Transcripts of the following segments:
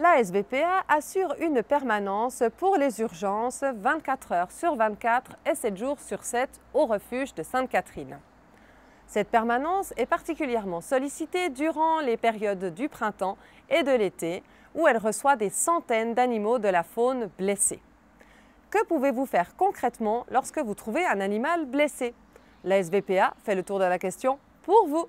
La SVPA assure une permanence pour les urgences 24 heures sur 24 et 7 jours sur 7 au refuge de Sainte-Catherine. Cette permanence est particulièrement sollicitée durant les périodes du printemps et de l'été où elle reçoit des centaines d'animaux de la faune blessés. Que pouvez-vous faire concrètement lorsque vous trouvez un animal blessé? La SVPA fait le tour de la question pour vous.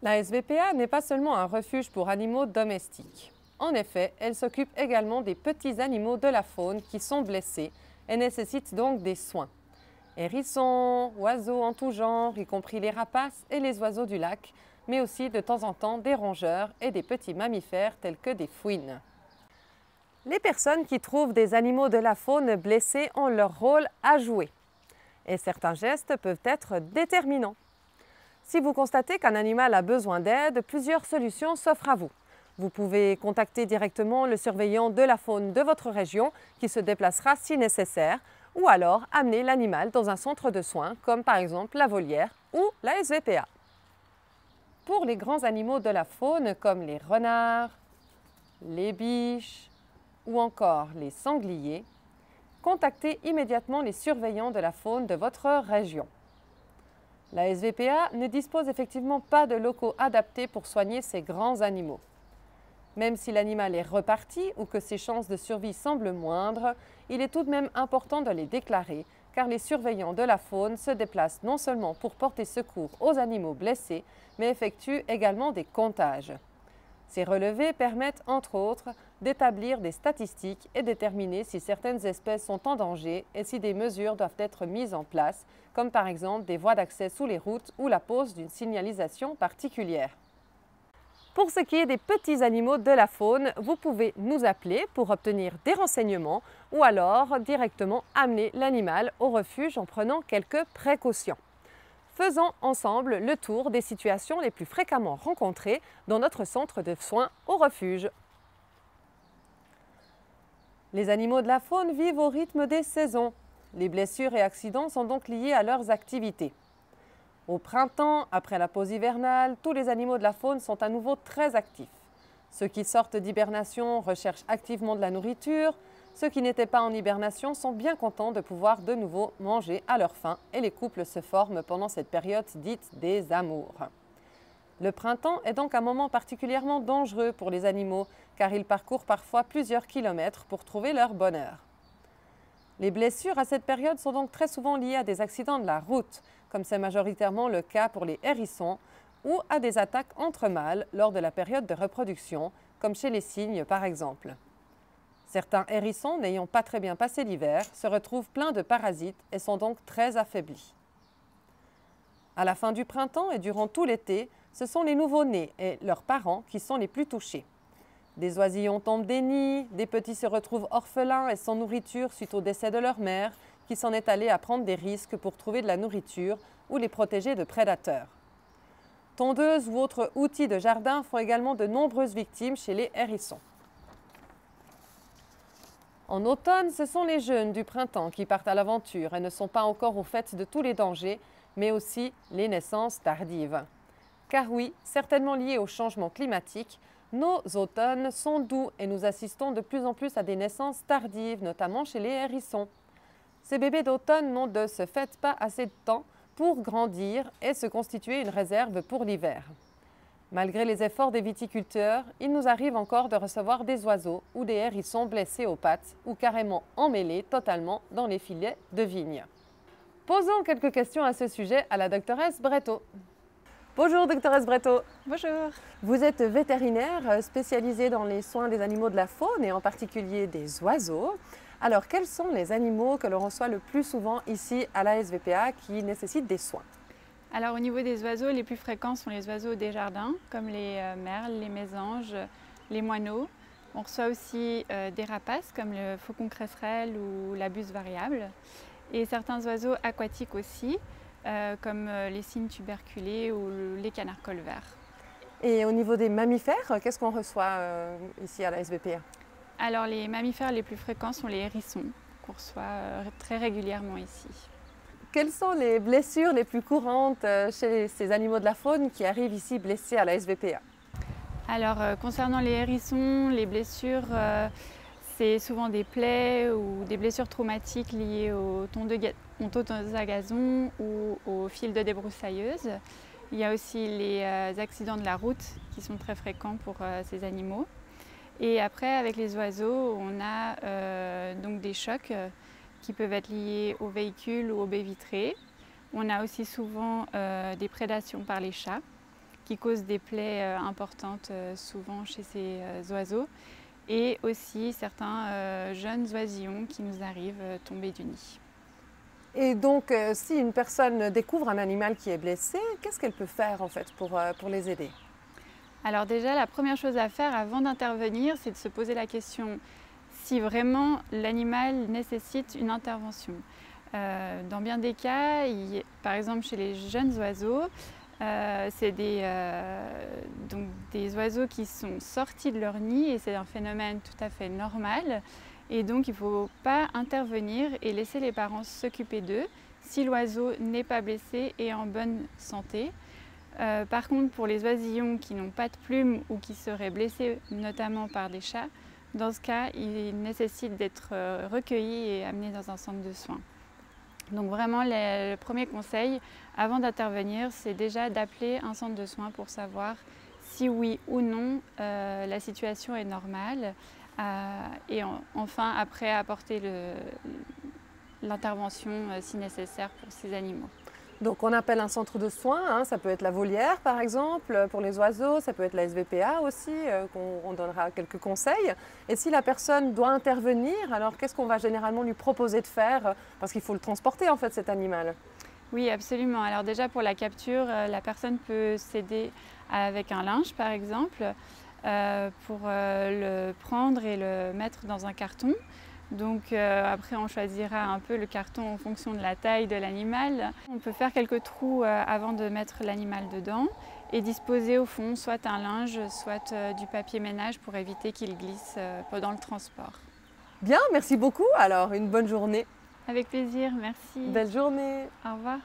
La SVPA n'est pas seulement un refuge pour animaux domestiques. En effet, elle s'occupe également des petits animaux de la faune qui sont blessés et nécessitent donc des soins. Hérissons, oiseaux en tout genre, y compris les rapaces et les oiseaux du lac, mais aussi de temps en temps des rongeurs et des petits mammifères tels que des fouines. Les personnes qui trouvent des animaux de la faune blessés ont leur rôle à jouer. Et certains gestes peuvent être déterminants. Si vous constatez qu'un animal a besoin d'aide, plusieurs solutions s'offrent à vous. Vous pouvez contacter directement le surveillant de la faune de votre région qui se déplacera si nécessaire, ou alors amener l'animal dans un centre de soins comme par exemple la volière ou la SVPA. Pour les grands animaux de la faune comme les renards, les biches ou encore les sangliers, contactez immédiatement les surveillants de la faune de votre région. La SVPA ne dispose effectivement pas de locaux adaptés pour soigner ces grands animaux. Même si l'animal est reparti ou que ses chances de survie semblent moindres, il est tout de même important de les déclarer car les surveillants de la faune se déplacent non seulement pour porter secours aux animaux blessés, mais effectuent également des comptages. Ces relevés permettent, entre autres, d'établir des statistiques et déterminer si certaines espèces sont en danger et si des mesures doivent être mises en place, comme par exemple des voies d'accès sous les routes ou la pose d'une signalisation particulière. Pour ce qui est des petits animaux de la faune, vous pouvez nous appeler pour obtenir des renseignements ou alors directement amener l'animal au refuge en prenant quelques précautions. Faisons ensemble le tour des situations les plus fréquemment rencontrées dans notre centre de soins au refuge. Les animaux de la faune vivent au rythme des saisons. Les blessures et accidents sont donc liés à leurs activités. Au printemps, après la pause hivernale, tous les animaux de la faune sont à nouveau très actifs. Ceux qui sortent d'hibernation recherchent activement de la nourriture. Ceux qui n'étaient pas en hibernation sont bien contents de pouvoir de nouveau manger à leur faim et les couples se forment pendant cette période dite des amours. Le printemps est donc un moment particulièrement dangereux pour les animaux car ils parcourent parfois plusieurs kilomètres pour trouver leur bonheur. Les blessures à cette période sont donc très souvent liées à des accidents de la route, comme c'est majoritairement le cas pour les hérissons, ou à des attaques entre mâles lors de la période de reproduction, comme chez les cygnes par exemple. Certains hérissons, n'ayant pas très bien passé l'hiver, se retrouvent pleins de parasites et sont donc très affaiblis. À la fin du printemps et durant tout l'été, ce sont les nouveau-nés et leurs parents qui sont les plus touchés. Des oisillons tombent des nids, des petits se retrouvent orphelins et sans nourriture suite au décès de leur mère, qui s'en est allée à prendre des risques pour trouver de la nourriture ou les protéger de prédateurs. Tondeuses ou autres outils de jardin font également de nombreuses victimes chez les hérissons. En automne, ce sont les jeunes du printemps qui partent à l'aventure et ne sont pas encore au fait de tous les dangers, mais aussi les naissances tardives. Car oui, certainement liées au changement climatique, nos automnes sont doux et nous assistons de plus en plus à des naissances tardives, notamment chez les hérissons. Ces bébés d'automne n'ont de ce fait pas assez de temps pour grandir et se constituer une réserve pour l'hiver. Malgré les efforts des viticulteurs, il nous arrive encore de recevoir des oiseaux ou des hérissons blessés aux pattes ou carrément emmêlés totalement dans les filets de vigne. Posons quelques questions à ce sujet à la doctoresse Bretto. Bonjour doctoresse Bretto. Bonjour. Vous êtes vétérinaire spécialisée dans les soins des animaux de la faune et en particulier des oiseaux. Alors quels sont les animaux que l'on reçoit le plus souvent ici à la SVPA qui nécessitent des soins? Alors au niveau des oiseaux, les plus fréquents sont les oiseaux des jardins, comme les merles, les mésanges, les moineaux. On reçoit aussi des rapaces, comme le faucon cresserelle ou la buse variable. Et certains oiseaux aquatiques aussi, comme les cygnes tuberculés ou les canards colverts. Et au niveau des mammifères, qu'est-ce qu'on reçoit ici à la SVPA? Alors les mammifères les plus fréquents sont les hérissons, qu'on reçoit très régulièrement ici. Quelles sont les blessures les plus courantes chez ces animaux de la faune qui arrivent ici blessés à la SVPA? Alors concernant les hérissons, les blessures, c'est souvent des plaies ou des blessures traumatiques liées aux tondeuses à gazon ou aux fils de débroussailleuse. Il y a aussi les accidents de la route qui sont très fréquents pour ces animaux. Et après, avec les oiseaux, on a donc des chocs qui peuvent être liés aux véhicules ou aux baies vitrées. On a aussi souvent des prédations par les chats qui causent des plaies importantes souvent chez ces oiseaux. Et aussi certains jeunes oisillons qui nous arrivent tombés du nid. Et donc, si une personne découvre un animal qui est blessé, qu'est-ce qu'elle peut faire en fait pour les aider? Alors déjà, la première chose à faire avant d'intervenir, c'est de se poser la question si vraiment l'animal nécessite une intervention. Dans bien des cas, par exemple chez les jeunes oiseaux, c'est des oiseaux qui sont sortis de leur nid et c'est un phénomène tout à fait normal. Et donc il ne faut pas intervenir et laisser les parents s'occuper d'eux si l'oiseau n'est pas blessé et en bonne santé. Par contre, pour les oisillons qui n'ont pas de plumes ou qui seraient blessés notamment par des chats, dans ce cas, ils nécessitent d'être recueillis et amenés dans un centre de soins. Donc vraiment, le premier conseil avant d'intervenir, c'est déjà d'appeler un centre de soins pour savoir si oui ou non la situation est normale. Et enfin, après, apporter l'intervention si nécessaire pour ces animaux. Donc on appelle un centre de soins, hein, ça peut être la volière par exemple pour les oiseaux, ça peut être la SVPA aussi, on donnera quelques conseils. Et si la personne doit intervenir, alors qu'est-ce qu'on va généralement lui proposer de faire? Parce qu'il faut le transporter en fait cet animal. Oui, absolument. Alors déjà pour la capture, la personne peut s'aider avec un linge par exemple pour le prendre et le mettre dans un carton. Donc après on choisira un peu le carton en fonction de la taille de l'animal. On peut faire quelques trous avant de mettre l'animal dedans et disposer au fond soit un linge, soit du papier ménage pour éviter qu'il glisse pendant le transport. Bien, merci beaucoup. Alors une bonne journée. Avec plaisir, merci. Belle journée. Au revoir.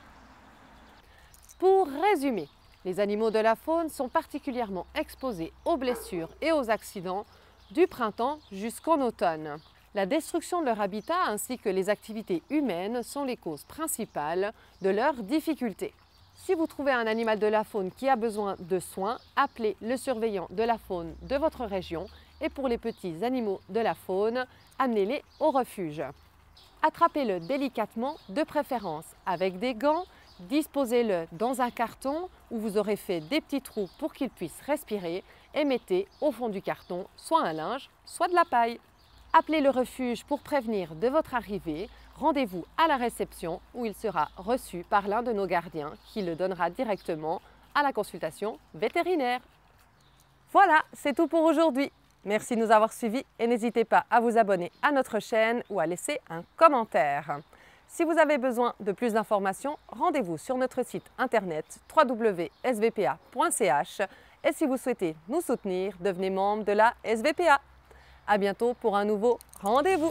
Pour résumer, les animaux de la faune sont particulièrement exposés aux blessures et aux accidents du printemps jusqu'en automne. La destruction de leur habitat ainsi que les activités humaines sont les causes principales de leurs difficultés. Si vous trouvez un animal de la faune qui a besoin de soins, appelez le surveillant de la faune de votre région et pour les petits animaux de la faune, amenez-les au refuge. Attrapez-le délicatement, de préférence avec des gants, disposez-le dans un carton où vous aurez fait des petits trous pour qu'il puisse respirer et mettez au fond du carton soit un linge, soit de la paille. Appelez le refuge pour prévenir de votre arrivée. Rendez-vous à la réception où il sera reçu par l'un de nos gardiens qui le donnera directement à la consultation vétérinaire. Voilà, c'est tout pour aujourd'hui. Merci de nous avoir suivis et n'hésitez pas à vous abonner à notre chaîne ou à laisser un commentaire. Si vous avez besoin de plus d'informations, rendez-vous sur notre site internet www.svpa.ch et si vous souhaitez nous soutenir, devenez membre de la SVPA. À bientôt pour un nouveau rendez-vous.